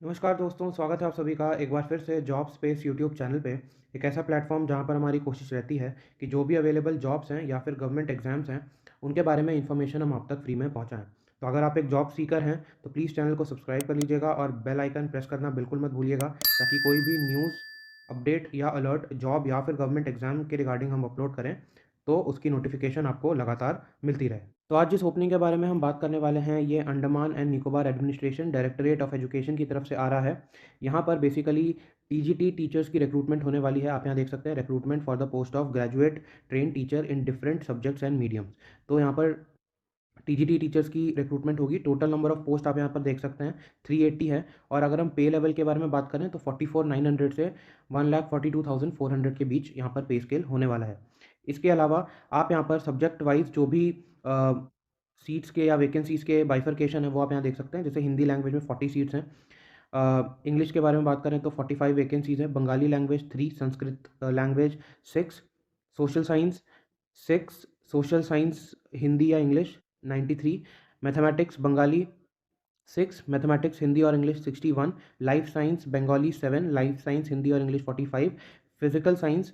नमस्कार दोस्तों, स्वागत है आप सभी का एक बार फिर से जॉब स्पेस यूट्यूब चैनल पे। एक ऐसा प्लेटफॉर्म जहाँ पर हमारी कोशिश रहती है कि जो भी अवेलेबल जॉब्स हैं या फिर गवर्नमेंट एग्जाम्स हैं, उनके बारे में इन्फॉर्मेशन हम आप तक फ्री में पहुँचाएँ। तो अगर आप एक जॉब सीकर हैं, तो प्लीज़ चैनल को सब्सक्राइब कर लीजिएगा और बेल आइकन प्रेस करना बिल्कुल मत भूलिएगा, ताकि कोई भी न्यूज़, अपडेट या अलर्ट जॉब या फिर गवर्नमेंट एग्जाम के रिगार्डिंग हम अपलोड करें, तो उसकी नोटिफिकेशन आपको लगातार मिलती रहे। तो आज जिस ओपनिंग के बारे में हम बात करने वाले हैं, ये Andaman and Nicobar administration directorate of education की तरफ से आ रहा है। यहाँ पर बेसिकली टीजीटी टीचर्स की रिक्रूटमेंट होने वाली है। आप यहाँ देख सकते हैं, recruitment for the post of graduate train teacher in different subjects and mediums. तो यहाँ पर टीजीटी टीचर्स की रिक्रूटमेंट होगी। टोटल नंबर ऑफ पोस्ट आप यहाँ पर देख सकते हैं 380 है। और अगर हम पे लेवल के बारे में बात करें तो 44,900 से 1,42,400 के बीच यहाँ पर पे स्केल होने वाला है। इसके अलावा आप यहाँ पर सब्जेक्ट वाइज जो भी सीट्स के या वैकेंसीज़ के बाइफरकेशन है, वो आप यहाँ देख सकते हैं। जैसे हिंदी लैंग्वेज में 40 सीट्स हैं। इंग्लिश के बारे में बात करें तो 45 वैकेंसीज़ है। Bengali language 3, Sanskrit language 6, social science 6, social science Hindi या English 93, mathematics Bengali 6, mathematics Hindi और English 61, life science Bengali 7, life science Hindi और English 45, physical science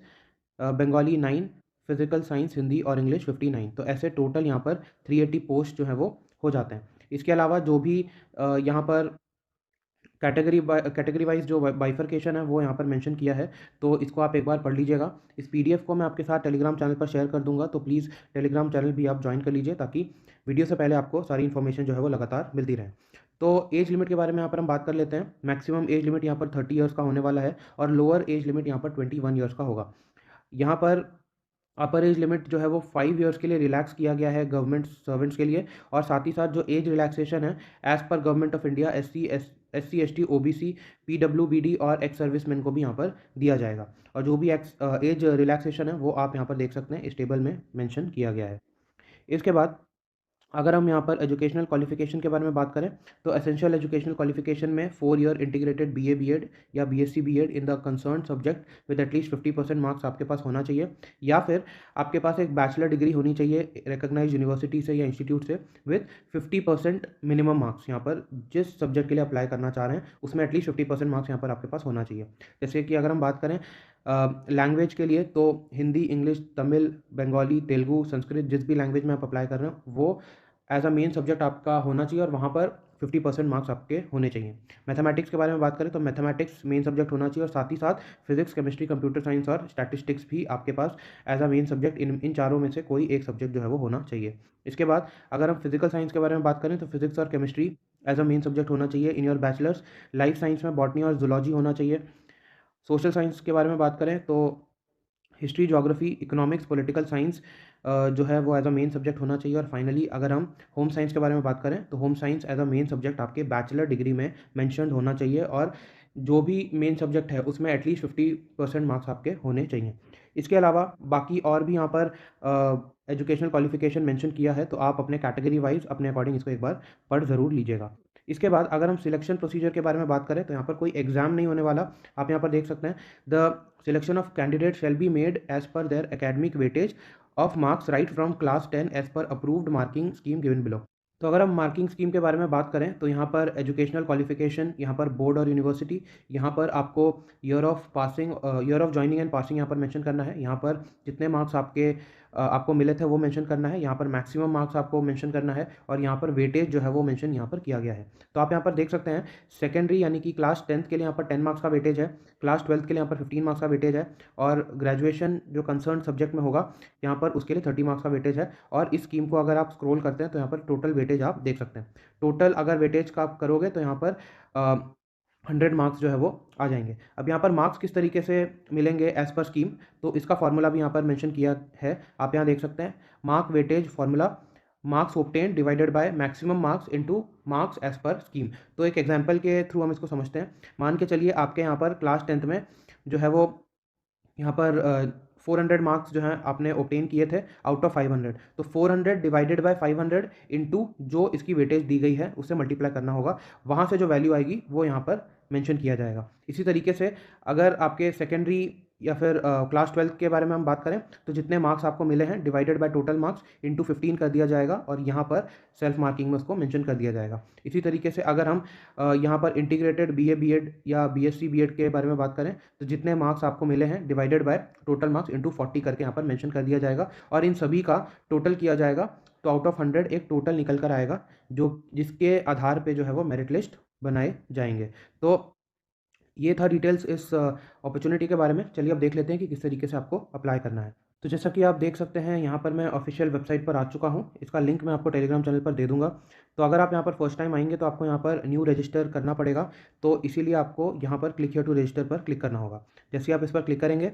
Bengali 9, physical science Hindi और इंग्लिश 59। तो ऐसे टोटल यहाँ पर 380 पोस्ट जो है वो हो जाते हैं। इसके अलावा जो भी यहाँ पर कैटेगरी वाइज जो बाइफरकेशन है, वो यहाँ पर मेंशन किया है। तो इसको आप एक बार पढ़ लीजिएगा। इस पीडीएफ को मैं आपके साथ टेलीग्राम चैनल पर शेयर कर दूंगा, तो प्लीज़ टेलीग्राम चैनल भी आप ज्वाइन कर लीजिए, ताकि वीडियो से पहले आपको सारी इन्फॉर्मेशन जो है वो लगातार मिलती रहे। तो एज लिमिट के बारे में यहाँ पर हम बात कर लेते हैं। मैक्सिमम एज लिमिट यहाँ पर 30 ईयर्स का होने वाला है और लोअर एज लिमिट यहाँ पर 21 ईयर्स का होगा। यहाँ पर अपर एज लिमिट जो है वो 5 ईयर्स के लिए रिलैक्स किया गया है गवर्नमेंट सर्वेंट्स के लिए। और साथ ही साथ जो एज रिलैक्सेशन है, as per government of India S C S T OBC पीडब्ल्यूबीडी और एक्स सर्विसमैन को भी यहाँ पर दिया जाएगा। और जो भी एज रिलैक्सेशन है, वो आप यहाँ पर देख सकते हैं, इस टेबल में मेंशन किया गया है। इसके बाद अगर हम यहाँ पर एजुकेशनल क्वालिफिकेशन के बारे में बात करें, तो एसेंशियल एजुकेशनल क्वालिफिकेशन में 4 ईयर इंटीग्रेटेड बीए बीएड या BSc BEd in the concern subject with at least 50% marks आपके पास होना चाहिए, या फिर आपके पास एक बैचलर डिग्री होनी चाहिए रिकग्नाइज यूनिवर्सिटी से या इंस्टीट्यूट से विद 50% मिनिमम मार्क्स। यहाँ पर जिस सब्जेक्ट के लिए अप्लाई करना चाह रहे हैं, उसमें एटलीस्ट 50% मार्क्स यहाँ पर आपके पास होना चाहिए। जैसे कि अगर हम बात करें लैंग्वेज के लिए, तो हिंदी, इंग्लिश, तमिल, बंगाली, तेलुगु, संस्कृत, जिस भी लैंग्वेज में आप अप्लाई कर रहे हो, वो एज अ मेन सब्जेक्ट आपका होना चाहिए और वहाँ पर 50% मार्क्स आपके होने चाहिए। मैथमेटिक्स के बारे में बात करें तो मैथमेटिक्स मेन सब्जेक्ट होना चाहिए, और साथ ही साथ फिजिक्स, केमिस्ट्री, कंप्यूटर साइंस और स्टैटिस्टिक्स भी आपके पास एज अ मेन सब्जेक्ट इन चारों में से कोई एक सब्जेक्ट जो है वो होना चाहिए। इसके बाद अगर हम फिजिकल साइंस के बारे में बात करें तो फिजिक्स और chemistry as a main subject होना चाहिए in your bachelor's. Life science में बॉटनी और जूलॉजी होना चाहिए। सोशल साइंस के बारे में बात करें तो history, geography, economics, political science जो है वो एज अ मेन सब्जेक्ट होना चाहिए। और फाइनली अगर हम होम साइंस के बारे में बात करें तो home science as a main subject आपके बैचलर डिग्री में मैंशनड होना चाहिए, और जो भी मेन सब्जेक्ट है उसमें एटलीस्ट 50% मार्क्स आपके होने चाहिए। इसके अलावा बाकी और भी यहाँ पर एजुकेशनल क्वालिफिकेशन मेंशन किया है, तो आप अपने कैटेगरी वाइज अपने अकॉर्डिंग इसको एक बार पढ़ ज़रूर लीजिएगा। इसके बाद अगर हम सिलेक्शन प्रोसीजर के बारे में बात करें, तो यहाँ पर कोई एग्जाम नहीं होने वाला। आप यहाँ पर देख सकते हैं, the selection of candidates shall be made as per their academic weightage of marks right from class 10 as per approved marking scheme given below। तो अगर हम मार्किंग स्कीम के बारे में बात करें, तो यहाँ पर एजुकेशनल क्वालिफिकेशन, यहाँ पर बोर्ड और यूनिवर्सिटी, यहाँ पर आपको year of passing, year of joining and passing यहाँ पर मेंशन करना है। यहाँ पर जितने मार्क्स आपको मिले थे वो मेंशन करना है। यहाँ पर मैक्सिमम मार्क्स आपको मेंशन करना है, और यहाँ पर वेटेज जो है वो मेंशन यहाँ पर किया गया है। तो आप यहाँ पर देख सकते हैं, सेकेंडरी यानी कि क्लास 10th के लिए यहाँ पर 10 मार्क्स का वेटेज है, क्लास 12th के लिए यहाँ पर 15 मार्क्स का वेटेज है, और ग्रेजुएशन जो कंसर्न सब्जेक्ट में होगा यहाँ पर उसके लिए 30 मार्क्स का वेटेज है। और इस स्कीम को अगर आप स्क्रॉल करते हैं तो यहाँ पर टोटल वेटेज आप देख सकते हैं। टोटल अगर वेटेज का आप करोगे तो यहाँ पर 100 मार्क्स जो है वो आ जाएंगे। अब यहाँ पर मार्क्स किस तरीके से मिलेंगे एज पर स्कीम, तो इसका फॉर्मूला भी यहाँ पर मेंशन किया है। आप यहाँ देख सकते हैं, mark weightage formula, marks obtain divided by maximum marks into marks as per scheme. तो एक एग्जांपल के थ्रू हम इसको समझते हैं। मान के चलिए आपके यहाँ पर क्लास 10th में जो है वो यहाँ पर 400 मार्क्स जो हैं आपने ऑब्टेन किए थे आउट ऑफ 500। तो 400 डिवाइडेड बाय 500 इंटू जो इसकी वेटेज दी गई है उससे मल्टीप्लाई करना होगा। वहाँ से जो वैल्यू आएगी वो यहाँ पर मेंशन किया जाएगा। इसी तरीके से अगर आपके सेकेंडरी या फिर क्लास 12th के बारे में हम बात करें तो जितने मार्क्स आपको मिले हैं divided by total marks into 15 कर दिया जाएगा और यहाँ पर सेल्फ मार्किंग में उसको मेंशन कर दिया जाएगा। इसी तरीके से अगर हम यहाँ पर इंटीग्रेटेड बीए बीएड या बीएससी बीएड के बारे में बात करें तो जितने मार्क्स आपको मिले हैं divided by total marks into 40 करके यहाँ पर मेंशन कर दिया जाएगा और इन सभी का टोटल किया जाएगा तो आउट ऑफ 100 एक टोटल निकल कर आएगा जो जिसके आधार पे जो है वो मेरिट लिस्ट बनाए जाएंगे। तो ये था डिटेल्स इस अपॉर्चुनिटी के बारे में। चलिए अब देख लेते हैं कि किस तरीके से आपको अप्लाई करना है। तो जैसा कि आप देख सकते हैं यहाँ पर मैं ऑफिशियल वेबसाइट पर आ चुका हूँ। इसका लिंक मैं आपको टेलीग्राम चैनल पर दे दूँगा। तो अगर आप यहाँ पर फर्स्ट टाइम आएंगे तो आपको यहाँ पर न्यू रजिस्टर करना पड़ेगा, तो इसीलिए आपको यहाँ पर क्लिक हियर टू रजिस्टर पर क्लिक करना होगा। जैसे आप इस पर क्लिक करेंगे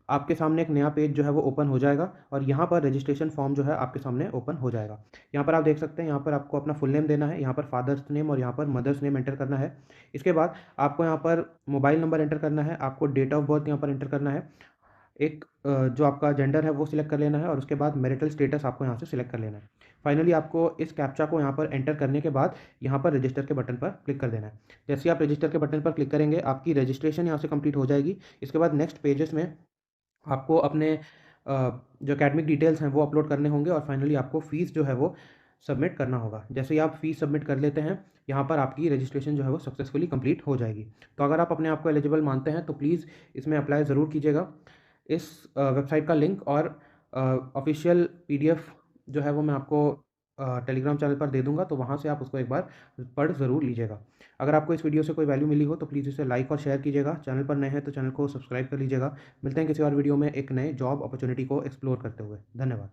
आपके सामने एक नया पेज जो है वो ओपन हो जाएगा और यहाँ पर रजिस्ट्रेशन फॉर्म जो है आपके सामने ओपन हो जाएगा। यहाँ पर आप देख सकते हैं यहाँ पर आपको अपना फुल नेम देना है, यहाँ पर फादर्स नेम और यहाँ पर मदर्स नेम एंटर करना है। इसके बाद आपको यहाँ पर मोबाइल नंबर एंटर करना है, आपको डेट ऑफ बर्थ यहाँ पर एंटर करना है, एक जो आपका जेंडर है वो सिलेक्ट कर लेना है और उसके बाद मैरिटल स्टेटस आपको यहाँ से सिलेक्ट कर लेना है। फाइनली आपको इस कैप्चा को यहाँ पर एंटर करने के बाद यहाँ पर रजिस्टर के बटन पर क्लिक कर देना है। जैसे आप रजिस्टर के बटन पर क्लिक करेंगे आपकी रजिस्ट्रेशन यहाँ से कंप्लीट हो जाएगी। इसके बाद नेक्स्ट पेजेस में आपको अपने जो एकेडमिक डिटेल्स हैं वो अपलोड करने होंगे और फाइनली आपको फ़ीस जो है वो सबमिट करना होगा। जैसे ही आप फ़ीस सबमिट कर लेते हैं यहाँ पर आपकी रजिस्ट्रेशन जो है वो सक्सेसफुली कंप्लीट हो जाएगी। तो अगर आप अपने आप को एलिजिबल मानते हैं तो प्लीज़ इसमें अप्लाई ज़रूर कीजिएगा। इस वेबसाइट का लिंक और ऑफिशियल पीडीएफ जो है वो मैं आपको टेलीग्राम चैनल पर दे दूंगा, तो वहाँ से आप उसको एक बार पढ़ ज़रूर लीजिएगा। अगर आपको इस वीडियो से कोई वैल्यू मिली हो तो प्लीज़ इसे लाइक और शेयर कीजिएगा। चैनल पर नए हैं तो चैनल को सब्सक्राइब कर लीजिएगा। मिलते हैं किसी और वीडियो में एक नए जॉब अपॉर्चुनिटी को एक्सप्लोर करते हुए। धन्यवाद।